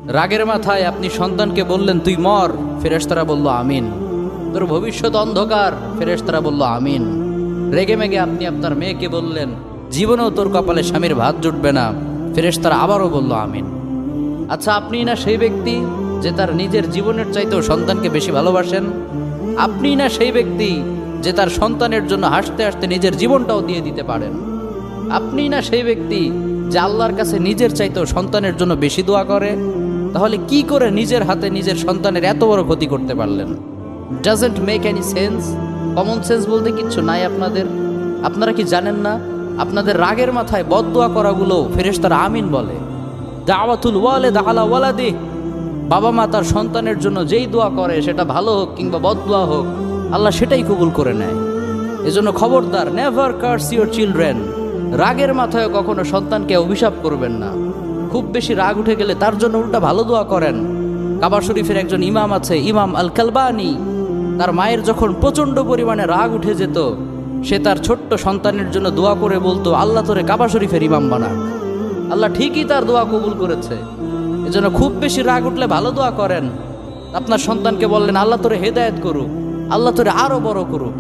রাগের মাথায় আপনি সন্তানকে বললেন তুই মর, ফেরেশতারা বলল আমিন। তোর ভবিষ্যৎ অন্ধকার, ফেরেশতারা বলল আমিন। রেগে মেগে আপনি আপনার মেয়েকে বললেন জীবনেও তোর কপালে স্বামীর ভাত জুটবে না, ফেরেশতারা আবারও বলল আমিন। আচ্ছা, আপনি না সেই ব্যক্তি যে তার নিজের জীবনের চাইতেও সন্তানকে বেশি ভালোবাসেন? আপনি না সেই ব্যক্তি যে তার সন্তানের জন্য হাসতে হাসতে নিজের জীবনটাও দিয়ে দিতে পারেন? আপনি না সেই ব্যক্তি যে আল্লাহর কাছে নিজের চাইতেও সন্তানের জন্য বেশি দোয়া করে? তাহলে কি করে নিজের হাতে নিজের সন্তানের এত বড় ক্ষতি করতে পারলেন? Doesn't make any sense. Common sense বলতে কিচ্ছু নাই আপনাদের। আপনারা কি জানেন না আপনাদের রাগের মাথায় বদদোয়া করাগুলো ফেরেশতারা আমিন বলে? দাওয়াতুল ওয়ালিদ আলা ওয়ালাদি, বাবা মা তার সন্তানের জন্য যেই দোয়া করে সেটা ভালো হোক কিংবা বদদোয়া হোক, আল্লাহ সেটাই কবুল করে নেয়। এজন্য খবরদার, নেভার কার্স ইউর চিলড্রেন। রাগের মাথায় কখনো সন্তানকে অভিশাপ করবেন না। খুব বেশি রাগ উঠে গেলে তার জন্য উল্টা ভালো দোয়া করেন। কাবা শরীফের একজন ইমাম আছে, ইমাম আল কালবানি। তার মায়ের যখন প্রচণ্ড পরিমাণে রাগ উঠে যেত, সে তার ছোট্ট সন্তানের জন্য দোয়া করে বলতো আল্লাহ তোরে কাবা শরীফের ইমাম বানাক। আল্লাহ ঠিকই তার দোয়া কবুল করেছে। এজন্য খুব বেশি রাগ উঠলে ভালো দোয়া করেন। আপনার সন্তানকে বললেন আল্লাহ তোরে হেদায়েত করুক, আল্লাহ তোরে আরো বড় করুক।